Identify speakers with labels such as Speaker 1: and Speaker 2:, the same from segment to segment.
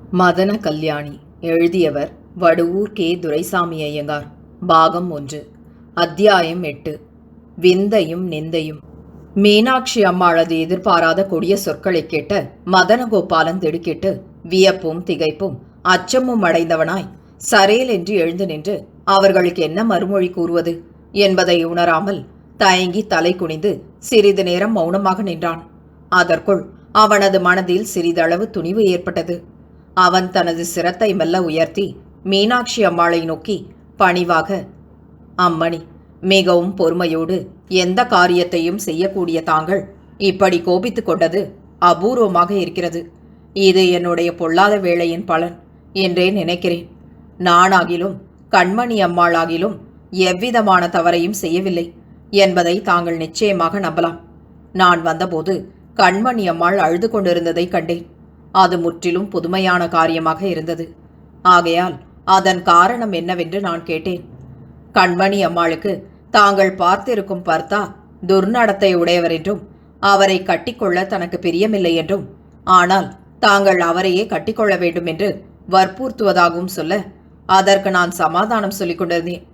Speaker 1: மதன கல்யாணி. எழுதியவர் வடுவூர் கே. துரைசாமி ஐயங்கார். பாகம் 1. அத்தியாயம் 8. விந்தையும் நிந்தையும். மீனாட்சி அம்மாளது எதிர்பாராத கொடிய சொற்களை கேட்ட மதனகோபாலன் திடுக்கிட்டு வியப்பும் திகைப்பும் அச்சமும் அடைந்தவனாய் சரேல் என்று எழுந்து நின்று அவர்களுக்கு என்ன மறுமொழி கூறுவது என்பதை உணராமல் தயங்கி தலை குனிந்து சிறிது நேரம் மௌனமாக நின்றான். அதற்குள் அவனது மனதில் சிறிதளவு துணிவு ஏற்பட்டது. அவன் தனது சிரத்தை மெல்ல உயர்த்தி மீனாட்சி அம்மாளை நோக்கி பணிவாக, அம்மணி, மிகவும் பொறுமையோடு எந்த காரியத்தையும் செய்யக்கூடிய தாங்கள் இப்படி கோபித்துக் கொண்டது அபூர்வமாக இருக்கிறது. இது என்னுடைய பொல்லாத வேளையின் பலன் என்றே நினைக்கிறேன். நானாகிலும் கண்மணி அம்மாளாகிலும் எவ்விதமான தவறையும் செய்யவில்லை என்பதை தாங்கள் நிச்சயமாக நம்பலாம். நான் வந்தபோது கண்மணி அம்மாள் அழுது கொண்டிருந்ததை கண்டேன். அது முற்றிலும் புதுமையான காரியமாக இருந்தது. ஆகையால் அதன் காரணம் என்னவென்று நான் கேட்டேன். கண்மணி அம்மாளுக்கு தாங்கள் பார்த்திருக்கும் பர்த்தா துர்நடத்தை உடையவர் என்றும் அவரை கட்டிக்கொள்ள தனக்கு பிரியமில்லை என்றும், ஆனால் தாங்கள் அவரையே கட்டிக்கொள்ள வேண்டும் என்று வற்புறுத்துவதாகவும் சொல்ல அதற்கு நான் சமாதானம் சொல்லிக் கொண்டிருந்தேன்.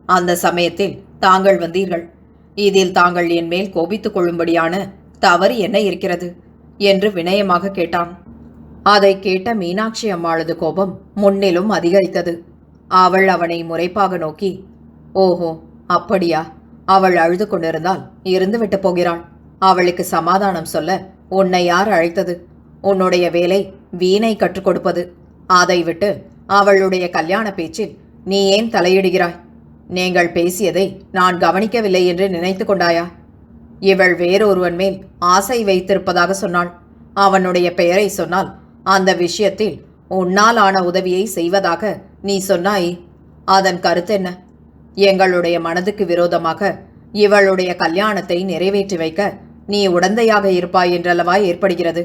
Speaker 1: அந்த சமயத்தில் தாங்கள் வந்தீர்கள். இதில் தாங்கள் என் மேல் கோபித்துக் கொள்ளும்படியான தவறு என்ன இருக்கிறது என்று வினயமாக கேட்டான். அதை கேட்ட மீனாட்சி அம்மாளது கோபம் முன்னிலும் அதிகரித்தது. அவள் அவனை முறைப்பாக நோக்கி, ஓஹோ, அப்படியா? அவள் அழுது கொண்டிருந்தால் இருந்துவிட்டு போகிறாள். அவளுக்கு சமாதானம் சொல்ல உன்னை யார் அழைத்தது? உன்னுடைய வேலை வீணை கற்றுக் கொடுப்பது. அதை விட்டு அவளுடைய கல்யாண பேச்சில் நீ ஏன் தலையிடுகிறாய்? நீங்கள் பேசியதை நான் கவனிக்கவில்லை என்று நினைத்து கொண்டாயா? இவள் வேறொருவன் மேல் ஆசை வைத்திருப்பதாக சொன்னாள். அவனுடைய பெயரை சொன்னால் அந்த விஷயத்தில் உன்னால் ஆன உதவியை செய்வதாக நீ சொன்னாய். அதன் கருத்தென்ன? எங்களுடைய மனதுக்கு விரோதமாக இவளுடைய கல்யாணத்தை நிறைவேற்றி வைக்க நீ உடந்தையாக இருப்பாய் என்றல்லவா ஏற்படுகிறது.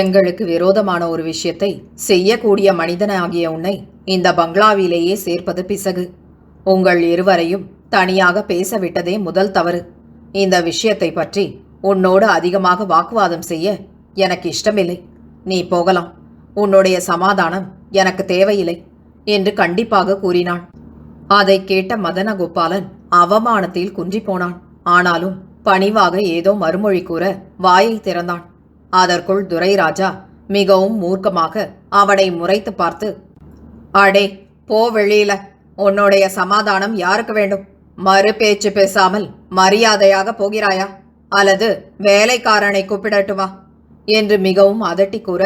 Speaker 1: எங்களுக்கு விரோதமான ஒரு விஷயத்தை செய்யக்கூடிய மனிதனாகிய உன்னை இந்த பங்களாவிலேயே சேர்ப்பது பிசகு. உங்கள் இருவரையும் தனியாக பேசவிட்டதே முதல் தவறு. இந்த விஷயத்தை பற்றி உன்னோடு அதிகமாக வாக்குவாதம் செய்ய எனக்கு இஷ்டமில்லை. நீ போகலாம். உன்னுடைய சமாதானம் எனக்கு தேவையில்லை என்று கண்டிப்பாக கூறினான். அதை கேட்ட மதனகோபாலன் அவமானத்தில் குன்றி போனான். ஆனாலும் பணிவாக ஏதோ மறுமொழி கூற வாயை திறந்தான். அதற்குள் துரைராஜா மிகவும் மூர்க்கமாக அவனை முறைத்து பார்த்து, அடே, போ வெளியில. உன்னுடைய சமாதானம் யாருக்கு வேண்டும்? மறு பேச்சு பேசாமல் மரியாதையாக போகிறாயா, அல்லது வேலைக்காரனை கூப்பிடட்டுமா என்று மிகவும் அதட்டி கூற,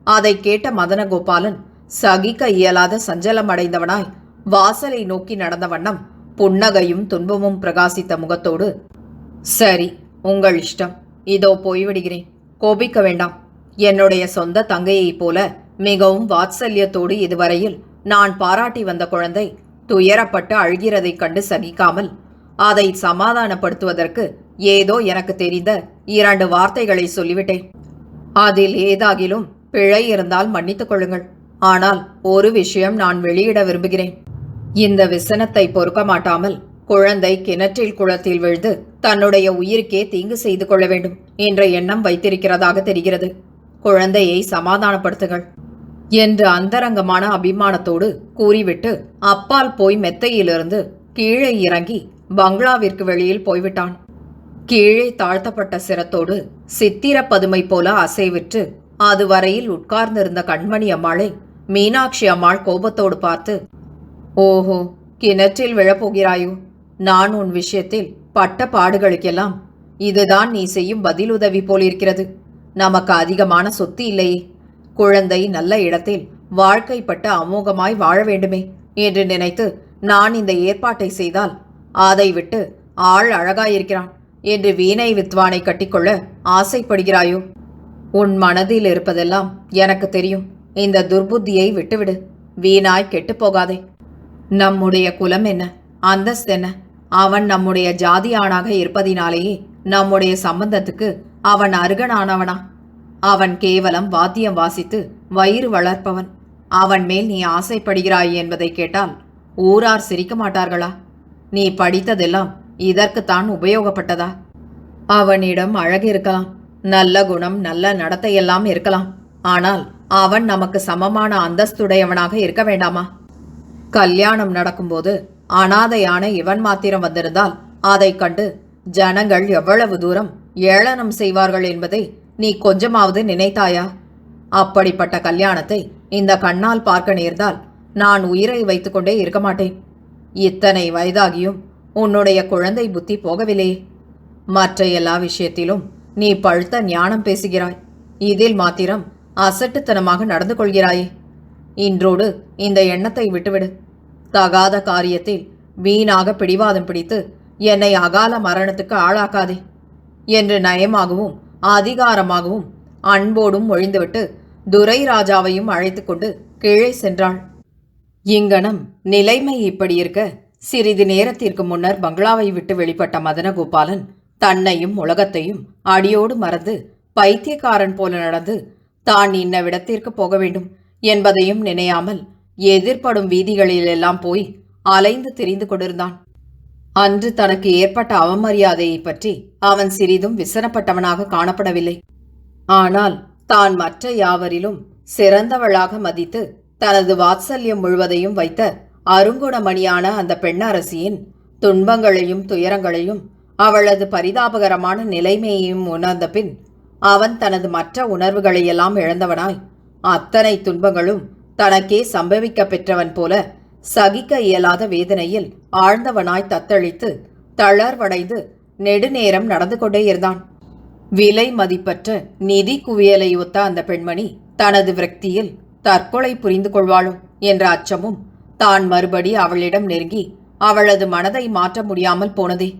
Speaker 1: அதை கேட்ட மதனகோபாலன் சகிக்க இயலாத சஞ்சலம் அடைந்தவனாய் வாசலை நோக்கி நடந்த வண்ணம் புன்னகையும் துன்பமும் பிரகாசித்த முகத்தோடு, சரி, உங்கள் இஷ்டம். இதோ போய்விடுகிறேன். கோபிக்க வேண்டாம். என்னுடைய சொந்த தங்கையைப் போல மிகவும் வாத்சல்யத்தோடு இதுவரையில் நான் பாராட்டி வந்த குழந்தை துயரப்பட்டு அழுகிறதைக் கண்டு சகிக்காமல் அதை சமாதானப்படுத்துவதற்கு ஏதோ எனக்கு தெரிந்த 2 வார்த்தைகளை சொல்லிவிட்டேன். அதில் ஏதாகிலும் பிழை இருந்தால் மன்னித்துக் கொள்ளுங்கள். ஆனால் ஒரு விஷயம் நான் வெளியிட விரும்புகிறேன். இந்த விசனத்தை பொறுக்க மாட்டாமல் குழந்தை கிணற்றில் குளத்தில் விழுந்து தன்னுடைய உயிருக்கே தீங்கு செய்து கொள்ள வேண்டும் என்ற எண்ணம் வைத்திருக்கிறதாக தெரிகிறது. குழந்தையை சமாதானப்படுத்துங்கள் என்று அந்தரங்கமான அபிமானத்தோடு கூறிவிட்டு அப்பால் போய் மெத்தையிலிருந்து கீழே இறங்கி பங்களாவிற்கு வெளியில் போய்விட்டான். கீழே தாழ்த்தப்பட்ட சிரத்தோடு சித்திர பதுமை போல அசைவிற்று அதுவரையில் உட்கார்ந்திருந்த கண்மணி அம்மாளை மீனாட்சி அம்மாள் கோபத்தோடு பார்த்து, ஓஹோ, கிணற்றில் விழப்போகிறாயோ? நான் உன் விஷயத்தில் பட்ட பாடுகளுக்கெல்லாம் இதுதான் நீ செய்யும் பதிலுதவி போலிருக்கிறது. நமக்கு அதிகமான சொத்து இல்லையே. குழந்தை நல்ல இடத்தில் வாழ்க்கைப்பட்டு அமோகமாய் வாழ வேண்டுமே என்று நினைத்து நான் இந்த ஏற்பாட்டை செய்தால் அதை விட்டு ஆள் அழகாயிருக்கிறான் என்று வீணை வித்வானை கட்டிக்கொள்ள ஆசைப்படுகிறாயோ? உன் மனதில் இருப்பதெல்லாம் எனக்கு தெரியும். இந்த துர்புத்தியை விட்டுவிடு. வீணாய் கெட்டுப்போகாதே. நம்முடைய குலம் என்ன, அந்தஸ்து என்ன? அவன் நம்முடைய ஜாதி ஆணாக இருப்பதினாலேயே நம்முடைய சம்பந்தத்துக்கு அவன் அருகனானவனா? அவன் கேவலம் வாத்தியம் வாசித்து வயிறு வளர்ப்பவன். அவன் மேல் நீ ஆசைப்படுகிறாய் என்பதை கேட்டால் ஊரார் சிரிக்க மாட்டார்களா? நீ படித்ததெல்லாம் இதற்குத்தான் உபயோகப்பட்டதா? அவனிடம் அழகு இருக்கலாம், நல்ல குணம், நல்ல நடத்தையெல்லாம் இருக்கலாம். ஆனால் அவன் நமக்கு சமமான அந்தஸ்துடையவனாக இருக்க வேண்டாமா? கல்யாணம் நடக்கும்போது அனாதையான இவன் மாத்திரம் வந்திருந்தால் அதைக் கண்டு ஜனங்கள் எவ்வளவு தூரம் ஏளனம் செய்வார்கள் என்பதை நீ கொஞ்சமாவது நினைத்தாயா? அப்படிப்பட்ட கல்யாணத்தை இந்த கண்ணால் பார்க்க நேர்ந்தால் நான் உயிரை வைத்துக்கொண்டே இருக்க மாட்டேன். இத்தனை வயதாகியும் உன்னுடைய குழந்தை புத்தி போகவில்லையே. மற்ற எல்லா விஷயத்திலும் நீ பழுத்த ஞானம் பேசுகிறாய், இதில் மாத்திரம் அசட்டுத்தனமாக நடந்து கொள்கிறாயே. இன்றோடு இந்த எண்ணத்தை விட்டுவிடு. தகாத காரியத்தில் வீணாக பிடிவாதம் பிடித்து என்னை அகால மரணத்துக்கு ஆளாக்காதே என்று நயமாகவும் அதிகாரமாகவும் அன்போடும் ஒழிந்துவிட்டு துரைராஜாவையும் அழைத்து கொண்டு கீழே சென்றாள். இங்கனம் நிலைமை இப்படி இருக்க, சிறிது நேரத்திற்கு முன்னர் பங்களாவை விட்டு வெளிப்பட்ட மதனகோபாலன் தன்னையும் உலகத்தையும் அடியோடு மறந்து பைத்தியக்காரன் போல நடந்து தான் இன்னவிடத்திற்கு போக வேண்டும் என்பதையும் நினையாமல் எதிர்ப்படும் வீதிகளிலெல்லாம் போய் அலைந்து திரிந்து கொண்டிருந்தான். அன்று தனக்கு ஏற்பட்ட அவமரியாதையை பற்றி அவன் சிறிதும் விசனப்பட்டவனாக காணப்படவில்லை. ஆனால் தான் மற்ற யாவரிலும் சிறந்தவளாக மதித்து தனது வாத்சல்யம் முழுவதையும் வைத்த அருங்குணமணியான அந்த பெண்ணரசியின் துன்பங்களையும் துயரங்களையும் அவளது பரிதாபகரமான நிலைமையையும் உணர்ந்த பின் அவன் தனது மற்ற உணர்வுகளையெல்லாம் இழந்தவனாய் அத்தனை துன்பங்களும் தனக்கே சம்பவிக்க பெற்றவன் போல சகிக்க இயலாத வேதனையில் ஆழ்ந்தவனாய் தத்தளித்து தளர்வடைந்து நெடுநேரம் நடந்து கொண்டே இருந்தான். விலை மதிப்பற்ற நிதி குவியலை ஒத்த அந்த பெண்மணி தனது விரக்தியில் தற்கொலை புரிந்து கொள்வாளோ என்ற அச்சமும், தான் மறுபடி அவளிடம் நெருங்கி அவளது மனதை மாற்ற முடியாமல் போனதே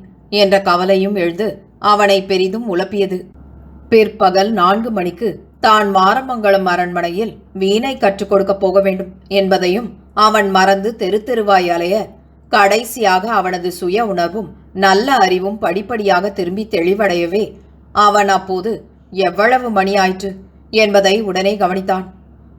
Speaker 1: என்ற கவலையும் எழுந்து அவனை பெரிதும் உலப்பியது. பிற்பகல் 4 மணிக்கு தான் மாரமங்கலம் அரண்மனையில் வீணை கற்றுக் கொடுக்க போக வேண்டும் என்பதையும் அவன் மறந்து தெரு தெருவாய் அலைய, கடைசியாக அவனது சுய உணர்வும் நல்ல அறிவும் படிப்படியாக திரும்பி தெளிவடையவே அவன் அப்போது எவ்வளவு மணி ஆயிற்று என்பதை உடனே கவனித்தான்.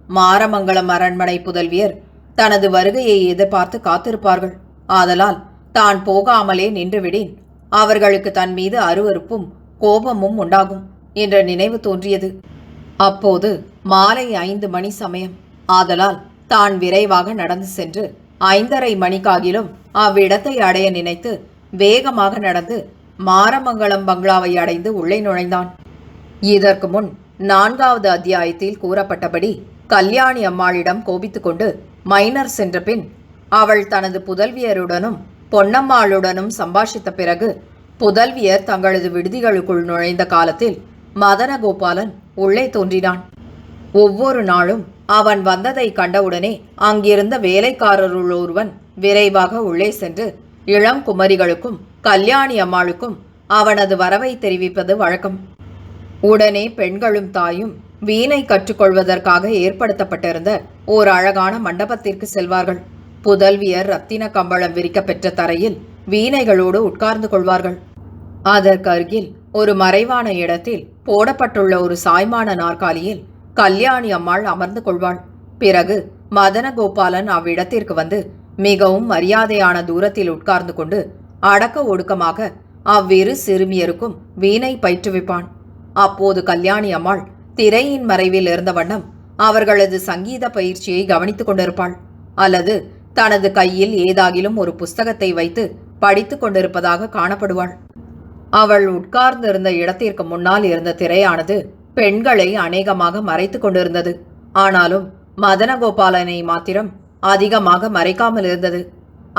Speaker 1: மாரமங்கலம் அரண்மனை புதல்வியர் தனது வருகையை எதிர்பார்த்து காத்திருப்பார்கள். ஆதலால் தான் போகாமலே நின்றுவிடேன் அவர்களுக்கு தன் மீது அருவருப்பும் கோபமும் உண்டாகும் என்ற நினைவு தோன்றியது. அப்போது மாலை 5 மணி சமயம். ஆதலால் தான் விரைவாக நடந்து சென்று 5:30 மணிக்காகிலும் அவ்விடத்தை அடைய நினைத்து வேகமாக நடந்து மாரமங்கலம் பங்களாவை அடைந்து உள்ளே நுழைந்தான். இதற்கு முன் 4வது அத்தியாயத்தில் கூறப்பட்டபடி கல்யாணி அம்மாளிடம் கோபித்துக்கொண்டு மைனர் சென்ற பின் அவள் தனது புதல்வியருடனும் பொன்னம்மாளுடனும் சம்பாஷித்த பிறகு புதல்வியர் தங்களது விடுதிகளுக்குள் நுழைந்த காலத்தில் மதனகோபாலன் உள்ளே தோன்றினான். ஒவ்வொரு நாளும் அவன் வந்ததை கண்டவுடனே அங்கிருந்த வேலைக்காரருள் ஒருவன் விரைவாக உள்ளே சென்று இளம் குமரிகளுக்கும் கல்யாணி அம்மாளுக்கும் அவனது வரவை தெரிவிப்பது வழக்கம். உடனே பெண்களும் தாயும் வீணை கற்றுக்கொள்வதற்காக ஏற்படுத்தப்பட்டிருந்த ஓர் அழகான மண்டபத்திற்கு செல்வார்கள். புதல்வியர் ரத்தின கம்பளம் விரிக்க பெற்ற தரையில் வீணைகளோடு உட்கார்ந்து கொள்வார்கள். அதற்கு அருகில் ஒரு மறைவான இடத்தில் போடப்பட்டுள்ள ஒரு சாய்மான நாற்காலியில் கல்யாணி அம்மாள் அமர்ந்து கொள்வாள். பிறகு மதனகோபாலன் அவ்விடத்திற்கு வந்து மிகவும் மரியாதையான தூரத்தில் உட்கார்ந்து கொண்டு அடக்க ஒடுக்கமாக அவ்விரு சிறுமியருக்கும் வீணை பயிற்றுவிப்பான். அப்போது கல்யாணி அம்மாள் திரையின் மறைவில் இருந்த வண்ணம் அவர்களது சங்கீத பயிற்சியை கவனித்துக் கொண்டிருப்பாள், அல்லது தனது கையில் ஏதாகிலும் ஒரு புஸ்தகத்தை வைத்து படித்து கொண்டிருப்பதாக காணப்படுவாள். அவள் உட்கார்ந்திருந்த இடத்திற்கு முன்னால் இருந்த திரையானது பெண்களை அநேகமாக மறைத்து கொண்டிருந்தது. ஆனாலும் மதனகோபாலனை மாத்திரம் அதிகமாக மறைக்காமல் இருந்தது.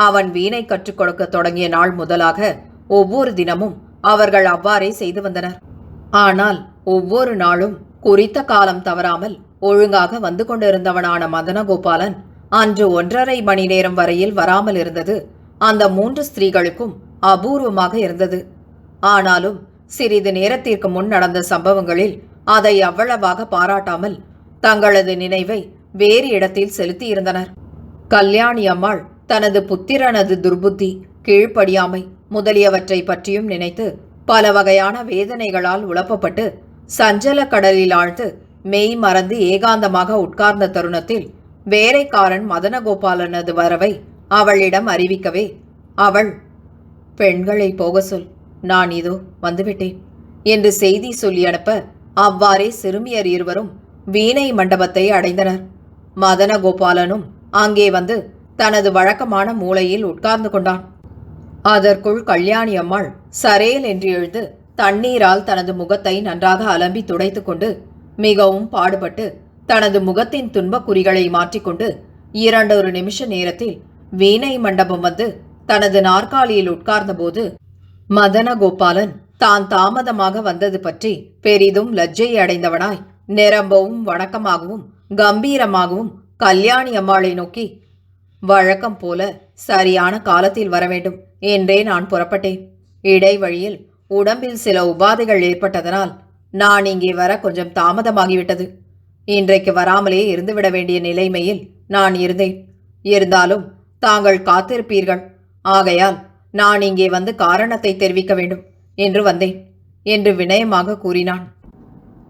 Speaker 1: அவன் வீணை கற்றுக் கொடுக்க தொடங்கிய நாள் முதலாக ஒவ்வொரு தினமும் அவர்கள் அவ்வாறே செய்து வந்தனர். ஆனால் ஒவ்வொரு நாளும் குறித்த காலம் தவறாமல் ஒழுங்காக வந்து கொண்டிருந்தவனான மதனகோபாலன் அன்று 1.5 மணி நேரம் வரையில் வராமல் இருந்தது அந்த 3 ஸ்திரீகளுக்கும் அபூர்வமாக இருந்தது. ஆனாலும் சிறிது நேரத்திற்கு முன் நடந்த சம்பவங்களில் அதை அவ்வளவாக பாராட்டாமல் தங்களது நினைவை வேறு இடத்தில் செலுத்தியிருந்தனர். கல்யாணி அம்மாள் தனது புத்திரனது துர்புத்தி, கீழ்ப்படியாமை முதலியவற்றை பற்றியும் நினைத்து பல வகையான வேதனைகளால் உழப்பப்பட்டு சஞ்சல கடலில் ஆழ்ந்து மெய் மறந்து ஏகாந்தமாக உட்கார்ந்த தருணத்தில் வேலைக்காரன் மதனகோபாலனது வரவை அவளிடம் அறிவிக்கவே அவள், பெண்களை போக சொல், நான் இதோ வந்துவிட்டேன் என்று செய்தி சொல்லி அனுப்ப, அவ்வாறே சிறுமியர் இருவரும் வீணை மண்டபத்தை அடைந்தனர். மதனகோபாலனும் அங்கே வந்து தனது வழக்கமான மூலையில் உட்கார்ந்து கொண்டான். அதற்குள் கல்யாணி அம்மாள் சரேல் என்று எழுந்து தண்ணீரால் தனது முகத்தை நன்றாக அலம்பி துடைத்து கொண்டு மிகவும் பாடுபட்டு தனது முகத்தின் துன்பக் குறிகளை மாற்றிக்கொண்டு 2 நிமிஷ நேரத்தில் வீணை மண்டபம் வந்து தனது நாற்காலியில் உட்கார்ந்தபோது மதனகோபாலன் தான் தாமதமாக வந்தது பற்றி பெரிதும் லஜ்ஜை அடைந்தவனாய் நிரம்பவும் வணக்கமாகவும் கம்பீரமாகவும் கல்யாணி அம்மாளை நோக்கி, வழக்கம் போல சரியான காலத்தில் வர வேண்டும் என்றே நான் புறப்பட்டேன். இடைவழியில் உடம்பில் சில உபாதைகள் ஏற்பட்டதனால் நான் இங்கே வர கொஞ்சம் தாமதமாகிவிட்டது. இன்றைக்கு வராமலே இருந்துவிட வேண்டிய நிலைமையில் நான் இருந்தேன். இருந்தாலும் தாங்கள் காத்திருப்பீர்கள். ஆகையால் நான் இங்கே வந்து காரணத்தை தெரிவிக்க வேண்டும் என்று வந்தேன் என்று வினயமாக கூறினான்.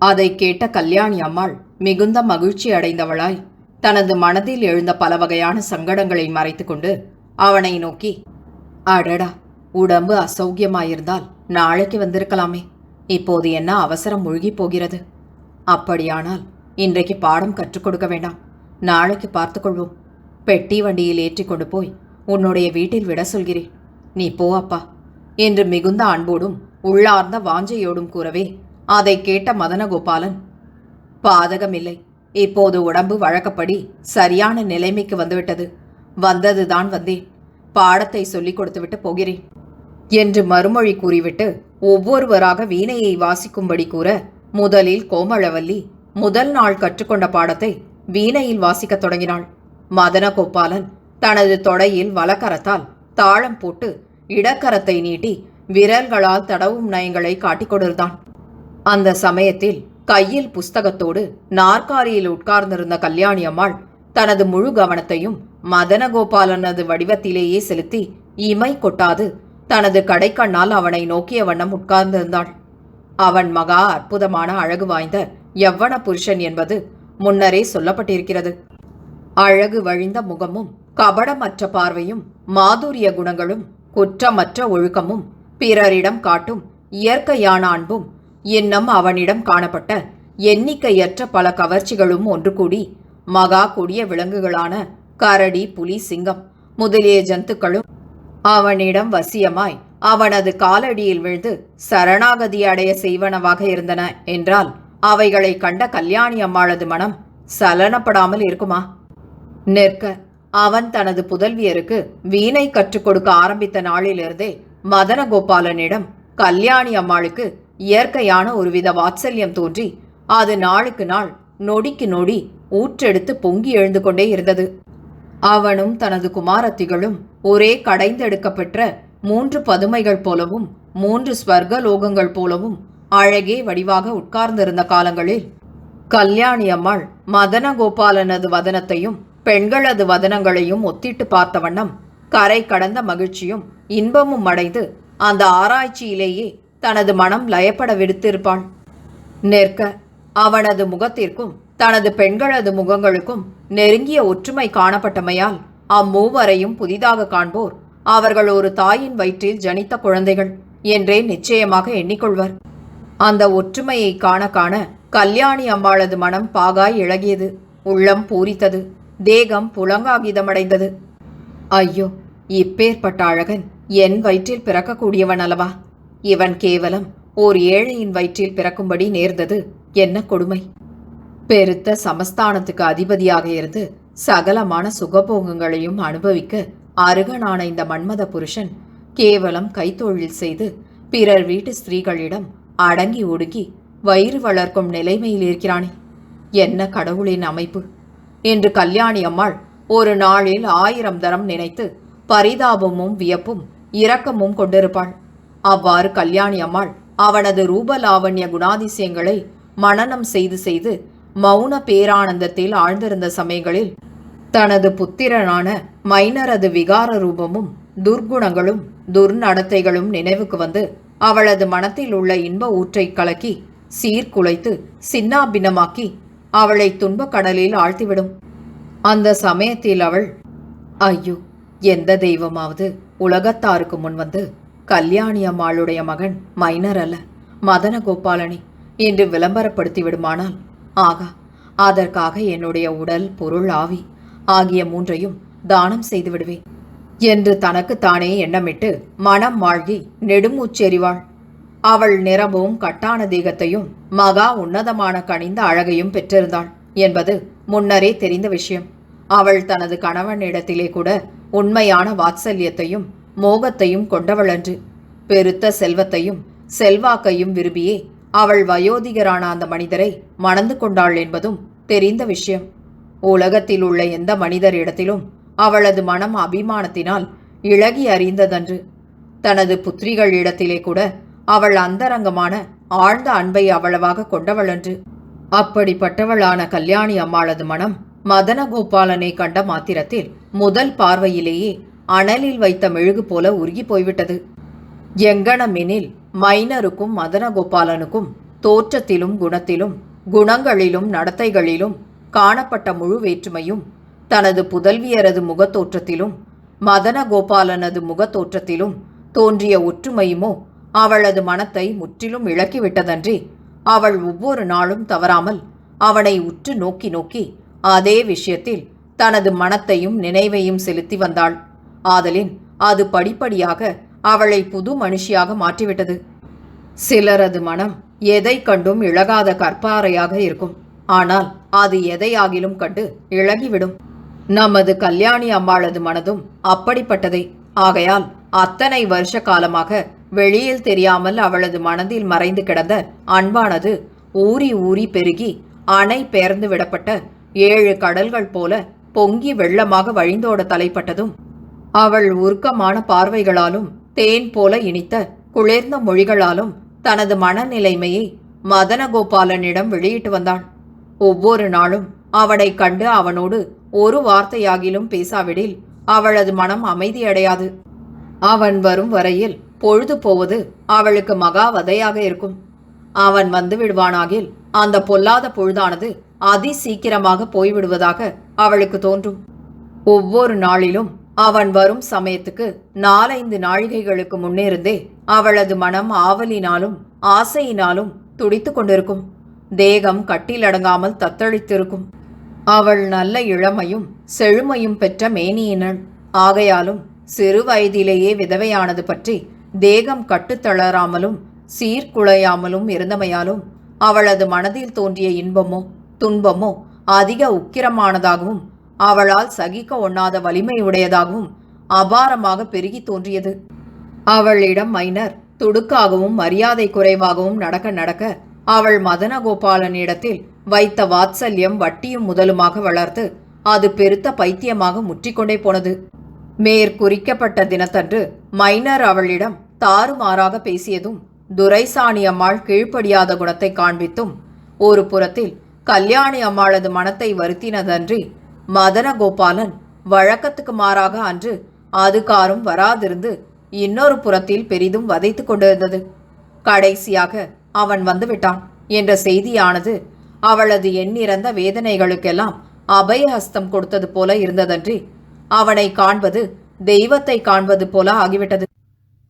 Speaker 1: அதை கேட்ட கல்யாணி அம்மாள் மிகுந்த மகிழ்ச்சி அடைந்தவளாய் தனது மனதில் எழுந்த பல வகையான சங்கடங்களை மறைத்து கொண்டு அவனை நோக்கி, அடடா, உடம்பு அசௌக்கியமாயிருந்தால் நாளைக்கு வந்திருக்கலாமே. இப்போது என்ன அவசரம் முழுகி போகிறது? அப்படியானால் இன்றைக்கு பாடம் கற்றுக் கொடுக்க வேண்டாம், நாளைக்கு பார்த்துக்கொள்வோம். பெட்டி வண்டியில் ஏற்றி கொண்டு போய் உன்னுடைய வீட்டில் விட சொல்கிறேன். நீ போ அப்பா என்று மிகுந்த அன்போடும் உள்ளார்ந்த வாஞ்சையோடும் கூறவே அதை கேட்ட மதனகோபாலன், பாதகமில்லை, இப்போது உடம்பு வழக்கப்படி சரியான நிலைமைக்கு வந்துவிட்டது. வந்ததுதான் வந்தேன். பாடத்தை சொல்லிக் கொடுத்துவிட்டு போகிறேன் என்று மறுமொழி கூறிவிட்டு ஒவ்வொருவராக வீணையை வாசிக்கும்படி கூற முதலில் கோமளவல்லி முதல் நாள் கற்றுக்கொண்ட பாடத்தை வீணையில் வாசிக்கத் தொடங்கினாள். மதனகோபாலன் தனது தொடையில் வலக்கரத்தால் தாளம் போட்டு இடக்கரத்தை நீட்டி விரல்களால் தடவும் நயங்களை காட்டிக் கொண்டிருந்தான். அந்த சமயத்தில் கையில் புஸ்தகத்தோடு நாற்காலியில் உட்கார்ந்திருந்த கல்யாணி அம்மாள் தனது முழு கவனத்தையும் மதனகோபாலனது வடிவத்திலேயே செலுத்தி இமை கொட்டாது தனது கடைக்கண்ணால் அவனை நோக்கிய வண்ணம் உட்கார்ந்திருந்தாள். அவன் மகா அற்புதமான அழகு வாய்ந்த யவ்வன புருஷன் என்பது முன்னரே சொல்லப்பட்டிருக்கிறது. அழகு வழிந்த முகமும் கபடமற்ற பார்வையும் மாதுரிய குணங்களும் குற்றமற்ற ஒழுக்கமும் பிறரிடம் காட்டும் இயற்கையான அன்பும் இன்னும் அவனிடம் காணப்பட்ட எண்ணிக்கையற்ற பல கவர்ச்சிகளும் ஒன்று கூடி மகா கொடிய விலங்குகளான கரடி, புலி, சிங்கம் முதலிய ஜந்துக்களும் அவனிடம் வசியமாய் அவனது காலடியில் விழுந்து சரணாகதி அடைய செய்வனவாக இருந்தன என்றால் அவைகளை கண்ட கல்யாணி அம்மாளது மனம் சலனப்படாமல் இருக்குமா? நிற்க அவன் தனது புதல்வியருக்கு வீணை கற்றுக் கொடுக்க ஆரம்பித்த நாளிலிருந்தே மதனகோபாலனிடம் கல்யாணி அம்மாளுக்கு இயற்கையான ஒருவித வாத்சல்யம் தோன்றி அது நாளுக்கு நாள் நொடிக்கு நொடி ஊற்றெடுத்து பொங்கி எழுந்து கொண்டே இருந்தது. அவனும் தனது குமாரத்திகளும் ஒரே கடைந்தெடுக்கப்பெற்ற 3 பதுமைகள் போலவும் 3 ஸ்வர்க லோகங்கள் போலவும் அழகே வடிவாக உட்கார்ந்திருந்த காலங்களில் கல்யாணி அம்மாள் மதனகோபாலனது வதனத்தையும் பெண்களது வதனங்களையும் ஒத்திட்டு பார்த்த வண்ணம் கரை கடந்த மகிழ்ச்சியும் இன்பமும் அடைந்து அந்த ஆராய்ச்சியிலேயே தனது மனம் லயப்பட விடுத்திருப்பாள். நிற்க அவனது முகத்திற்கும் தனது பெண்களது முகங்களுக்கும் நெருங்கிய ஒற்றுமை காணப்பட்டமையால் அம்மூவரையும் புதிதாக காண்போர் அவர்கள் ஒரு தாயின் வயிற்றில் ஜனித்த குழந்தைகள் என்றே நிச்சயமாக எண்ணிக்கொள்வர். அந்த ஒற்றுமையை காண காண கல்யாணி அம்மாளது மனம் பாகாய் இழகியது, உள்ளம் பூரித்தது, தேகம் புலங்காகிதமடைந்தது. ஐயோ, இப்பேற்பட்ட அழகன் என் வயிற்றில் பிறக்கக்கூடியவன் அல்லவா? இவன் கேவலம் ஓர் ஏழையின் வயிற்றில் பிறக்கும்படி நேர்ந்தது என்ன கொடுமை! பெருத்த சமஸ்தானத்துக்கு அதிபதியாக இருந்து சகலமான சுகபோகங்களையும் அனுபவிக்க அருகனான இந்த மன்மத புருஷன் கேவலம் கைத்தொழில் செய்து பிறர் வீட்டு ஸ்திரீகளிடம் அடங்கி ஒடுங்கி வயிறு வளர்க்கும் நிலைமையில் இருக்கிறானே, என்ன கடவுளின் அமைப்பு என்று கல்யாணி அம்மாள் ஒரு நாளில் 1000 தரம் நினைத்து பரிதாபமும் வியப்பும் இரக்கமும் கொண்டிருப்பாள். அவ்வாறு கல்யாணி அம்மாள் அவனது ரூபலாவண்ய குணாதிசயங்களை மனனம் செய்து செய்து மௌன பேரானந்தத்தில் ஆழ்ந்திருந்த சமயங்களில் தனது புத்திரனான மைனரது விகார ரூபமும் துர்குணங்களும் துர்நடத்தைகளும் நினைவுக்கு வந்து அவளது மனத்தில் உள்ள இன்ப ஊற்றை கலக்கி சீர்குலைத்து சின்னாபின்னமாக்கி அவளை துன்பக் கடலில் ஆழ்த்திவிடும். அந்த சமயத்தில் அவள், ஐயோ, எந்த தெய்வமாவது உலகத்தாருக்கு முன் வந்து கல்யாணி அம்மாளுடைய மகன் மைனர் அல்ல, மதனகோபாலனே என்று விளம்பரப்படுத்தி விடுமானால், ஆகா, அதற்காக என்னுடைய உடல், பொருள், ஆவி ஆகிய மூன்றையும் தானம் செய்து விடுவேன் என்று தனக்குத்தானே எண்ணமிட்டு மனம் வாழ்கி நெடுமூச்செறிவாள். அவள் நிறமும் கட்டான தேகத்தையும் மகா உன்னதமான கனிந்த அழகையும் பெற்றிருந்தாள் என்பது முன்னரே தெரிந்த விஷயம். அவள் தனது கணவனிடத்திலே கூட உண்மையான வாத்சல்யத்தையும் மோகத்தையும் கொண்டவளன்று. பெருத்த செல்வத்தையும் செல்வாக்கையும் விரும்பியே அவள் வயோதிகரான அந்த மனிதரை மணந்து கொண்டாள் என்பதும் தெரிந்த விஷயம். உலகத்தில் உள்ள எந்த மனிதரிடத்திலும் அவளது மனம் அபிமானத்தினால் இழகி அறிந்ததன்று. தனது புத்திரிகள் இடத்திலே கூட அவள் அந்தரங்கமான ஆழ்ந்த அன்பை அவ்வளவாக கொண்டவளன்று. அப்படிப்பட்டவளான கல்யாணி அம்மாளது மனம் மதனகோபாலனை கண்ட மாத்திரத்தில் முதல் பார்வையிலேயே அனலில் வைத்த மெழுகு போல உருகி போய்விட்டது. எங்கனமெனில் மைனருக்கும் மதனகோபாலனுக்கும் தோற்றத்திலும் குணத்திலும் குணங்களிலும் நடத்தைகளிலும் காணப்பட்ட முழு வேற்றுமையும் தனது புதல்வியரது முகத்தோற்றத்திலும் மதனகோபாலனது முகத்தோற்றத்திலும் தோன்றிய ஒற்றுமையுமோ அவளது மனத்தை முற்றிலும் இழக்கிவிட்டதன்றி அவள் ஒவ்வொரு நாளும் தவறாமல் அவனை உற்று நோக்கி நோக்கி அதே விஷயத்தில் தனது மனத்தையும் நினைவையும் செலுத்தி வந்தாள். ஆதலின் அது படிப்படியாக அவளை புது மனுஷியாக மாற்றிவிட்டது. சிலரது மனம் எதை கண்டும் இழகாத கற்பாறையாக இருக்கும். ஆனால் அது எதையாகிலும் கண்டு இழகிவிடும். நமது கல்யாணி அம்மாளது மனதும் அப்படிப்பட்டதே. ஆகையால் அத்தனை வருஷ காலமாக வெளியில் தெரியாமல் அவளது மனதில் மறைந்து கிடந்த அன்பானது ஊறி ஊறி பெருகி அணை பெயர்ந்து விடப்பட்ட 7 கடல்கள் போல பொங்கி வெள்ளமாக வழிந்தோட தலைப்பட்டதும் அவள் உருக்கமான பார்வைகளாலும் தேன் போல இனித்த குளிர்ந்த மொழிகளாலும் தனது மனநிலைமையை மதனகோபாலனிடம் வெளியிட்டு வந்தாள். ஒவ்வொரு நாளும் அவனை கண்டு அவனோடு ஒரு வார்த்தையாகிலும் பேசாவிடில் அவளது மனம் அமைதியடையாது. அவன் வரும் வரையில் பொழுது போவது அவளுக்கு மகாவதையாக இருக்கும். அவன் வந்து விடுவானாகில் அந்த பொல்லாத பொழுதானது அதி சீக்கிரமாக போய்விடுவதாக அவளுக்கு தோன்றும். ஒவ்வொரு நாளிலும் அவன் வரும் சமயத்துக்கு 4-5 நாழிகைகளுக்கு முன்னிருந்தே அவளது மனம் ஆவலினாலும் ஆசையினாலும் துடித்து கொண்டிருக்கும். தேகம் கட்டிலடங்காமல் தத்தளித்திருக்கும். அவள் நல்ல இளமையும் செழுமையும் பெற்ற மேனியினள். ஆகையாலும் சிறு வயதிலேயே விதவையானது பற்றி தேகம் கட்டுத்தளராமலும் சீர்குலையாமலும் இருந்தமையாலும் அவளது மனதில் தோன்றிய இன்பமோ துன்பமோ அதிக உக்கிரமானதாகவும் அவளால் சகிக்க ஒண்ணாத வலிமையுடையதாகவும் அபாரமாக பெருகி தோன்றியது. அவளிடம் மைனர் துடுக்காகவும் மரியாதை குறைவாகவும் நடக்க நடக்க அவள் மதனகோபாலனிடத்தில் வைத்த வாத்சல்யம் வட்டியும் முதலுமாக வளர்த்து அது பெருத்த பைத்தியமாக முற்றிக்கொண்டே போனது. மேற்குறிக்கப்பட்ட தினத்தன்று மைனர் அவளிடம் தாறுமாறாக பேசியதும் துரைசாணி அம்மாள் கீழ்ப்படியாத குணத்தை காண்பித்தும் ஒரு புறத்தில் கல்யாணி அம்மாளது மனத்தை வருத்தினதன்றி மதனகோபாலன் வழக்கத்துக்கு மாறாக அன்று அதுகாரும் வராதிருந்து இன்னொரு புறத்தில் பெரிதும் வதைத்து கொண்டிருந்தது. கடைசியாக அவன் வந்துவிட்டான் என்ற செய்தியானது அவளது எண்ணிறந்த வேதனைகளுக்கெல்லாம் அபயஹஸ்தம் கொடுத்தது போல இருந்ததன்றி அவனை காண்பது தெய்வத்தை காண்பது போல ஆகிவிட்டது.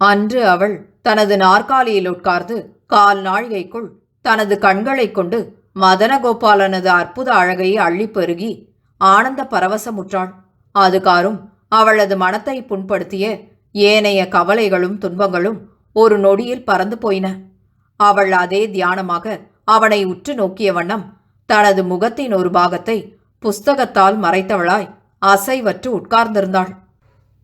Speaker 1: அன்று அவள் தனது நாற்காலியில் உட்கார்ந்து 1/4 நாழிகைக்குள் தனது கண்களைக் கொண்டு மதனகோபாலனது அற்புத அழகை அள்ளி பெருகி ஆனந்த பரவசமுற்றாள். அதுகாரும் அவளது மனத்தை புண்படுத்திய ஏனைய கவலைகளும் துன்பங்களும் ஒரு நொடியில் பறந்து போயின. அவள் அதே தியானமாக அவனை உற்று நோக்கிய வண்ணம் தனது முகத்தின் ஒரு பாகத்தை புஸ்தகத்தால் மறைத்தவளாய் அசைவற்று உட்கார்ந்திருந்தாள்.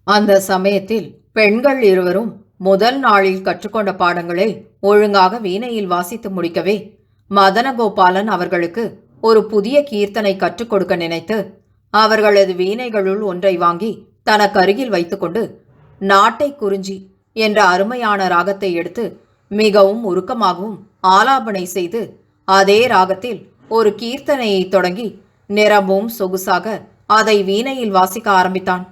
Speaker 1: அந்த சமயத்தில் பெண்கள் இருவரும் முதல் நாளில் கற்றுக்கொண்ட பாடங்களை ஒழுங்காக வீணையில் வாசித்து முடிக்கவே மதனகோபாலன் அவர்களுக்கு ஒரு புதிய கீர்த்தனை கற்றுக் கொடுக்க நினைத்து அவர்களது வீணைகளுள் ஒன்றை வாங்கி தனக்கருகில் வைத்துக்கொண்டு நாட்டை குறிஞ்சி என்ற அருமையான ராகத்தை எடுத்து மிகவும் உருக்கமாகவும் ஆலாபனை செய்து அதே ராகத்தில் ஒரு கீர்த்தனையை தொடங்கி நிறமும் சொகுசாக அதை வீணையில் வாசிக்க ஆரம்பித்தான்.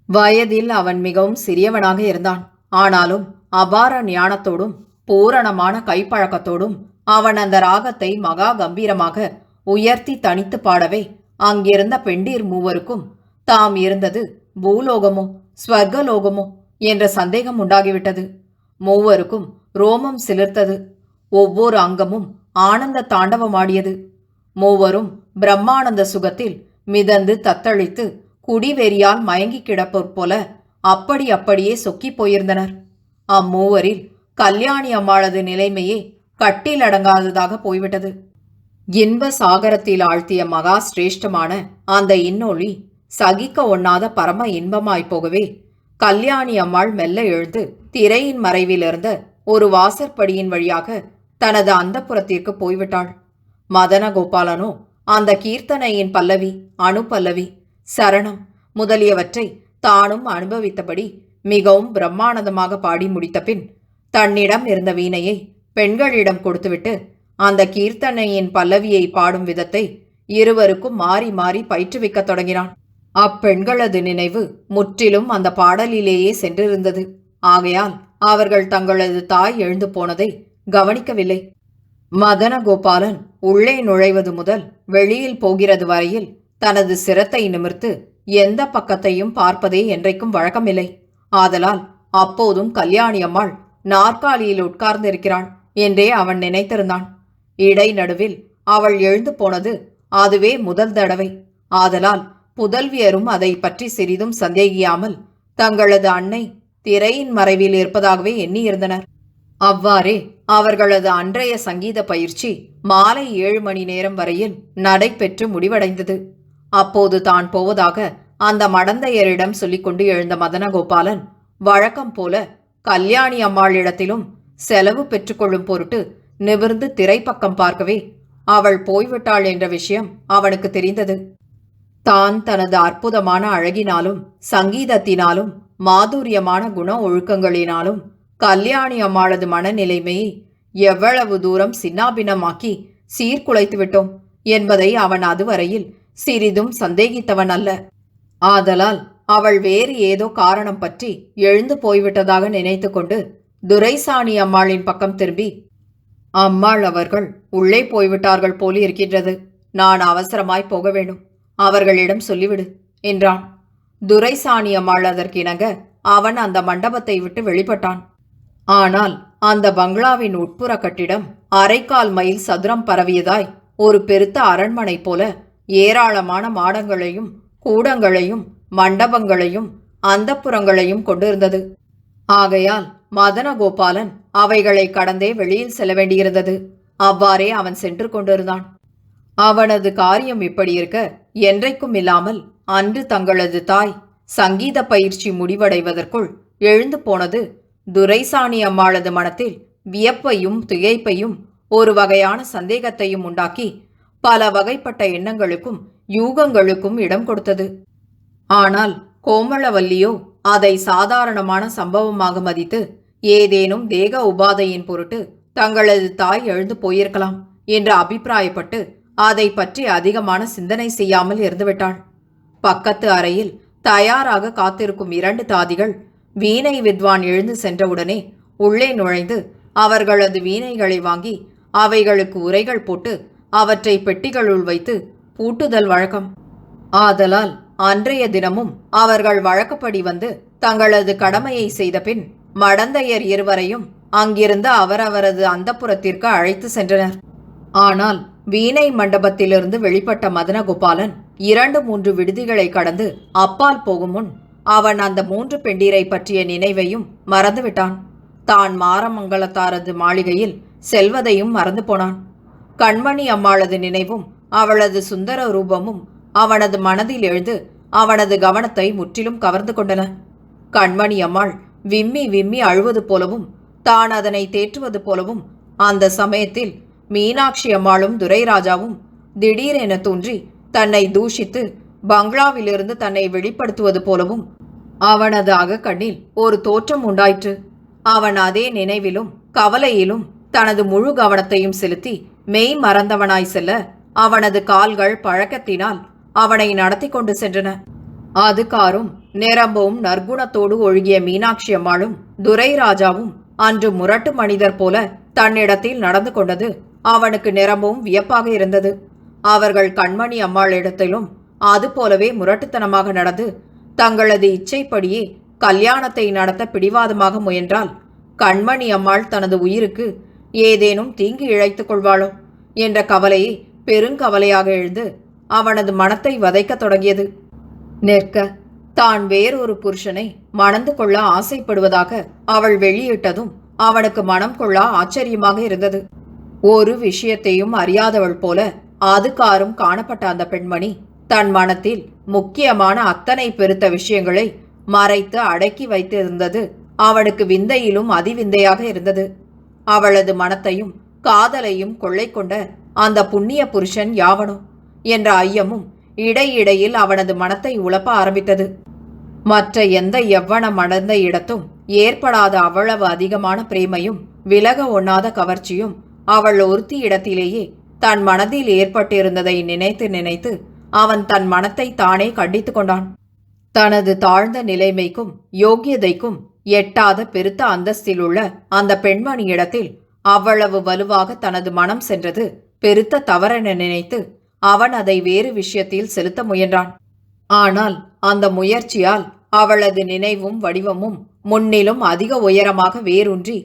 Speaker 1: வயதில் அவன் மிகவும் சிறியவனாக இருந்தான். ஆனாலும் அபார ஞானத்தோடும் பூரணமான கைப்பழக்கத்தோடும் அவன் அந்த ராகத்தை மகா கம்பீரமாக உயர்த்தி தனித்து பாடவே அங்கிருந்த பெண்டீர் மூவருக்கும் தாம் இருந்தது பூலோகமோ ஸ்வர்கலோகமோ என்ற சந்தேகம் உண்டாகிவிட்டது. மூவருக்கும் ரோமம் சிலிர்த்தது. ஒவ்வொரு அங்கமும் ஆனந்த தாண்டவமாடியது. மூவரும் பிரம்மானந்த சுகத்தில் மிதந்து தத்தளித்து குடிவெறியால் மயங்கி கிடப்போர் போல அப்படியே சொக்கிப் போயிருந்தனர். அம்மூவரில் கல்யாணி அம்மாளது நிலைமையே கட்டிலடங்காததாக போய்விட்டது. இன்ப சாகரத்தில் ஆழ்த்திய மகா சிரேஷ்டமான அந்த இன்னொளி சகிக்க ஒண்ணாத பரம இன்பமாய்ப் போகவே கல்யாணி அம்மாள் மெல்ல எழுந்து திரையின் மறைவில் இருந்த ஒரு வாசற்படியின் வழியாக தனது அந்தப்புறத்திற்கு போய்விட்டாள். மதனகோபாலனோ அந்த கீர்த்தனையின் பல்லவி, அணுப்பல்லவி, சரணம் முதலியவற்றை தானும் அனுபவித்தபடி மிகவும் பிரம்மானந்தமாக பாடி முடித்த பின் தன்னிடம் இருந்த வீணையை பெண்களிடம் கொடுத்துவிட்டு அந்த கீர்த்தனையின் பல்லவியை பாடும் விதத்தை இருவருக்கும் மாறி மாறி பயிற்றுவிக்கத் தொடங்கினான். அப்பெண்களது நினைவு முற்றிலும் அந்த பாடலிலேயே சென்றிருந்தது. ஆகையால் அவர்கள் தங்களது தாய் எழுந்து போனதை கவனிக்கவில்லை. மதனகோபாலன் உள்ளே நுழைவது முதல் வெளியில் போகிறது வரையில் தனது சிரத்தை நிமிர்த்து எந்த பக்கத்தையும் பார்ப்பதே என்றைக்கும் வழக்கமில்லை. ஆதலால் அப்போதும் கல்யாணி அம்மாள் நாற்காலியில் உட்கார்ந்திருக்கிறாள் என்றே அவன் நினைத்திருந்தான். இடை நடுவில் அவள் எழுந்து போனது அதுவே முதல் தடவை. ஆதலால் புதல்வியரும் அதை பற்றி சிறிதும் சந்தேகியாமல் தங்களது அன்னை திரையின் மறைவில் இருப்பதாகவே எண்ணியிருந்தனர். அவ்வாறே அவர்களது அன்றைய சங்கீத பயிற்சி மாலை 7 மணி நேரம் வரையில் நடைபெற்று முடிவடைந்தது. அப்போது தான் போவதாக அந்த மடந்தையரிடம் சொல்லிக்கொண்டு எழுந்த மதனகோபாலன் வழக்கம் போல கல்யாணி அம்மாளிடத்திலும் செலவு பெற்றுக்கொள்ளும் பொருட்டு நிமிர்ந்து திரைப்பக்கம் பார்க்கவே அவள் போய்விட்டாள் என்ற விஷயம் அவனுக்கு தெரிந்தது. தான் தனது அற்புதமான அழகினாலும் சங்கீதத்தினாலும் மாதுரியமான குண ஒழுக்கங்களினாலும் கல்யாணி அம்மாளது மனநிலைமையை எவ்வளவு தூரம் சின்னாபின்னமாக்கி சீர்குலைத்து விட்டோம் என்பதை அவன் அதுவரையில் சிறிதும் சந்தேகித்தவன் அல்ல. ஆதலால் அவள் வேறு ஏதோ காரணம் பற்றி எழுந்து போய்விட்டதாக நினைத்து கொண்டு துரைசாணி அம்மாளின் பக்கம் திரும்பி, அம்மாள் அவர்கள் உள்ளே போய்விட்டார்கள் போலி இருக்கின்றது. நான் அவசரமாய் போக வேண்டும். அவர்களிடம் சொல்லிவிடு என்றான். துரைசாணி அம்மாள் அதற்கிணங்க அவன் அந்த மண்டபத்தை விட்டு வெளிப்பட்டான். ஆனால் அந்த பங்களாவின் உட்புற கட்டிடம் 1/4 மைல் சதுரம் பரவியதாய் ஒரு பெருத்த அரண்மனை போல ஏராளமான மாடங்களையும் கூடங்களையும் மண்டபங்களையும் அந்தப்புறங்களையும் கொண்டிருந்தது. ஆகையால் மதனகோபாலன் அவைகளை கடந்தே வெளியில் செல்ல வேண்டியிருந்தது. அவ்வாறே அவன் சென்று கொண்டிருந்தான். அவனது காரியம் இப்படி இருக்க என்றைக்கும் இல்லாமல் அன்று தங்களது தாய் சங்கீத பயிற்சி முடிவடைவதற்குள் எழுந்து போனது துரைசாணி அம்மாளது மனத்தில் வியப்பையும் திகைப்பையும் ஒரு வகையான சந்தேகத்தையும் உண்டாக்கி பல வகைப்பட்ட எண்ணங்களுக்கும் யூகங்களுக்கும் இடம் கொடுத்தது. ஆனால் கோமளவல்லியோ அதை சாதாரணமான சம்பவமாக மதித்து ஏதேனும் தேக உபாதையின் பொருட்டு தங்களது தாய் எழுந்து போயிருக்கலாம் என்று அபிப்பிராயப்பட்டு அதை பற்றி அதிகமான சிந்தனை செய்யாமல் இருந்துவிட்டாள். பக்கத்து அறையில் தயாராக காத்திருக்கும் 2 தாதிகள் வீணை வித்வான் எழுந்து சென்றவுடனே உள்ளே நுழைந்து அவர்களது வீணைகளை வாங்கி அவைகளுக்கு உரைகள் போட்டு அவற்றை பெட்டிகளுள் வைத்து பூட்டுதல் வழக்கம். ஆதலால் அன்றைய தினமும் அவர்கள் வழக்கப்படி வந்து தங்களது கடமையை செய்த பின் மடந்தையர் இருவரையும் அங்கிருந்து அவரவரது அந்தப்புறத்திற்கு அழைத்து சென்றனர். ஆனால் வீணை மண்டபத்திலிருந்து வெளிப்பட்ட மதனகோபாலன் 2-3 விடுதிகளை கடந்து அப்பால் போகும் முன் அவன் அந்த 3 பெண்டீரை பற்றிய நினைவையும் மறந்துவிட்டான். தான் மாரமங்கலத்தாரது மாளிகையில் செல்வதையும் மறந்து போனான். கண்மணி அம்மாளது நினைவும் அவளது சுந்தர ரூபமும் அவனது மனதில் எழுந்து அவனது கவனத்தை முற்றிலும் கவர்ந்து கொண்டன. கண்மணி அம்மாள் விம்மி விம்மி அழுவது போலவும் தான் அதனை தேற்றுவது போலவும் அந்த சமயத்தில் மீனாட்சி அம்மாளும் துரைராஜாவும் திடீரென தோன்றி தன்னை தூஷித்து பங்களாவிலிருந்து தன்னை வெளிப்படுத்துவது போலவும் அவனது அகக்கண்ணில் ஒரு தோற்றம் உண்டாயிற்று. அவன் அதே நினைவிலும் கவலையிலும் தனது முழு கவனத்தையும் செலுத்தி மெய் மறந்தவனாய் செல்ல அவனது கால்கள் பழக்கத்தினால் அவனை நடத்தி கொண்டு சென்றன. அது காரும் நிரம்பவும் நற்குணத்தோடு ஒழுகிய மீனாட்சி அம்மாளும் துரைராஜாவும் அன்று முரட்டு மனிதர் போல தன்னிடத்தில் நடந்து கொண்டது அவனுக்கு நிரம்பவும் வியப்பாக இருந்தது. அவர்கள் கண்மணி அம்மாளிடத்திலும் அது போலவே முரட்டுத்தனமாக நடந்து தங்களது இச்சைப்படியே கல்யாணத்தை நடத்த பிடிவாதமாக முயன்றால் கண்மணி அம்மாள் தனது உயிருக்கு ஏதேனும் தீங்கு இழைத்துக் கொள்வாளோ என்ற கவலையை பெருங்கவலையாக எழுந்து அவனது மனத்தை வதைக்கத் தொடங்கியது. நிற்க தான் வேறொரு புருஷனை மணந்து கொள்ள ஆசைப்படுவதாக அவள் வெளியிட்டதும் அவனுக்கு மனம் கொள்ள ஆச்சரியமாக இருந்தது. ஒரு விஷயத்தையும் அறியாதவள் போல அதுகாரும் காணப்பட்ட அந்த பெண்மணி தன் மனத்தில் முக்கியமான அத்தனை பெருத்த விஷயங்களை மறைத்து அடக்கி வைத்திருந்தது அவனுக்கு விந்தையிலும் அதிவிந்தையாக இருந்தது. அவளது மனத்தையும் காதலையும் கொள்ளை கொண்ட அந்த புண்ணிய புருஷன் யாவனோ என்ற ஐயமும் இடையிடையில் அவனது மனத்தை உழப்ப ஆரம்பித்தது. மற்ற எந்த யவ்வன மணந்த இடத்தும் ஏற்படாத அவ்வளவு அதிகமான பிரேமையும் விலக ஒண்ணாத கவர்ச்சியும் அவள் ஒருத்தி இடத்திலேயே தன் மனதில் ஏற்பட்டிருந்ததை நினைத்து நினைத்து அவன் தன் மனத்தை தானே கண்டித்து கொண்டான். தனது தாழ்ந்த நிலைமைக்கும் யோக்கியதைக்கும் எட்டாத பெருத்த அந்தஸ்தில் உள்ள அந்த பெண்மணியிடத்தில் அவ்வளவு வலுவாக தனது மனம் சென்றது பெருத்த தவறென நினைத்து அவன் அதை வேறு விஷயத்தில் செலுத்த முயன்றான். ஆனால் அந்த முயற்சியால் அவளது நினைவும் வடிவமும் முன்னிலும் அதிக உயரமாக வேரூன்றி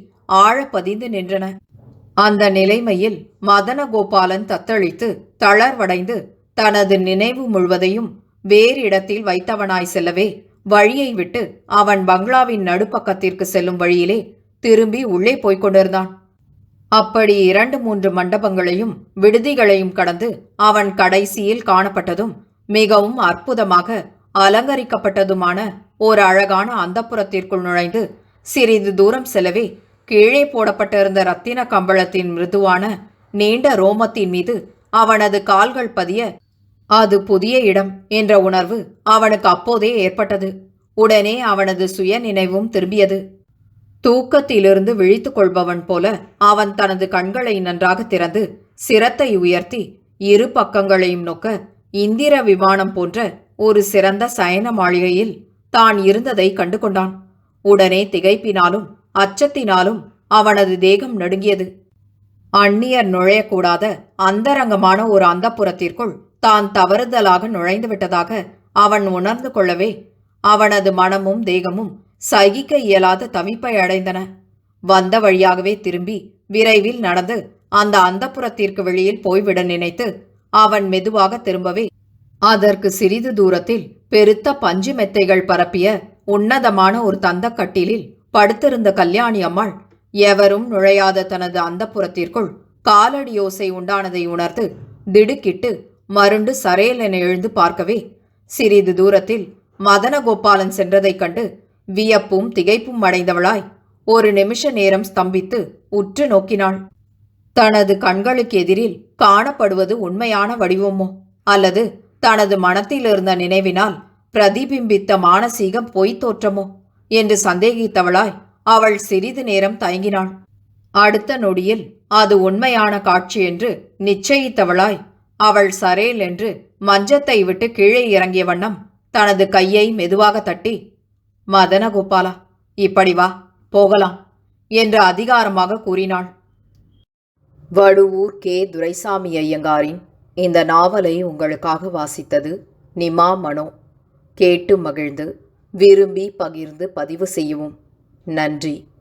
Speaker 1: ஆழ பதிந்து நின்றன. அந்த நிலைமையில் மதனகோபாலன் தத்தளித்து தளர்வடைந்து தனது நினைவு முழுவதையும் வேறு இடத்தில் வைத்தவனாய் செல்லவே வழியை விட்டு அவன் பங்களாவின் நடுப்பக்கத்திற்கு செல்லும் வழியிலே திரும்பி உள்ளே போய்க் கொண்டிருந்தான். அப்படி 2-3 மண்டபங்களையும் விடுதிகளையும் கடந்து அவன் கடைசியில் காணப்பட்டதும் மிகவும் அற்புதமாக அலங்கரிக்கப்பட்டதுமான ஓர் அழகான அந்தப்புரத்திற்குள் நுழைந்து சிறிது தூரம் செல்லவே கீழே போடப்பட்டிருந்த இரத்தின கம்பளத்தின் மிருதுவான நீண்ட ரோமத்தின் மீது அவனது கால்கள் பதிய அது புதிய இடம் என்ற உணர்வு அவனுக்கு அப்போதே ஏற்பட்டது. உடனே அவனது சுய நினைவும் திரும்பியது. தூக்கத்திலிருந்து விழித்துக் கொள்பவன் போல அவன் தனது கண்களை நன்றாக திறந்து சிரத்தை உயர்த்தி இரு பக்கங்களையும் நோக்க இந்திர விமானம் போன்ற ஒரு சிறந்த சயன மாளிகையில் தான் இருந்ததை கண்டு கொண்டான். உடனே திகைப்பினாலும் அச்சத்தினாலும் அவனது தேகம் நடுங்கியது. அந்நியர் நுழையக்கூடாத அந்தரங்கமான ஒரு அந்தப்புரத்திற்குள் தான் தவறுதலாக நுழைந்து விட்டதாக அவன் உணர்ந்து கொள்ளவே அவனது மனமும் தேகமும் சகிக்க இயலாத தவிப்பை அடைந்தன. வந்த வழியாகவே திரும்பி விரைவில் நடந்து அந்த அந்தப்புரத்திற்கு வெளியில் போய்விட நினைத்து அவன் மெதுவாக திரும்பவே அதற்கு சிறிது தூரத்தில் பெருத்த பஞ்சு மெத்தைகள் பரப்பிய உன்னதமான ஒரு தந்தக்கட்டிலில் படுத்திருந்த கல்யாணி அம்மாள் எவரும் நுழையாத தனது அந்தப்புரத்திற்குள் காலடியோசை உண்டானதை உணர்ந்து திடுக்கிட்டு மருண்டு சரேல் என எழுந்து பார்க்கவே சிறிது தூரத்தில் மதனகோபாலன் சென்றதைக் கண்டு வியப்பும் திகைப்பும் அடைந்தவளாய் ஒரு நிமிஷ நேரம் ஸ்தம்பித்து உற்று நோக்கினாள். தனது கண்களுக்கு எதிரில் காணப்படுவது உண்மையான வடிவமோ அல்லது தனது மனத்தில் இருந்த நினைவினால் பிரதிபிம்பித்த மானசீக பொய்த் தோற்றமோ என்று சந்தேகித்தவளாய் அவள் சிறிது நேரம் தயங்கினாள். அடுத்த நொடியில் அது உண்மையான காட்சி என்று நிச்சயித்தவளாய் அவள் சரேல் என்று மஞ்சத்தை விட்டு கீழே இறங்கிய வண்ணம் தனது கையை மெதுவாக தட்டி, மதனகோபாலா, இப்படி வா, போகலாம் என்று அதிகாரமாக கூறினாள். வடுவூர் கே. துரைசாமி ஐயங்காரின் இந்த நாவலை உங்களுக்காக வாசித்தது நிமா மனோ. கேட்டு மகிழ்ந்து விரும்பி பகிர்ந்து பதிவு செய்யவும். நன்றி.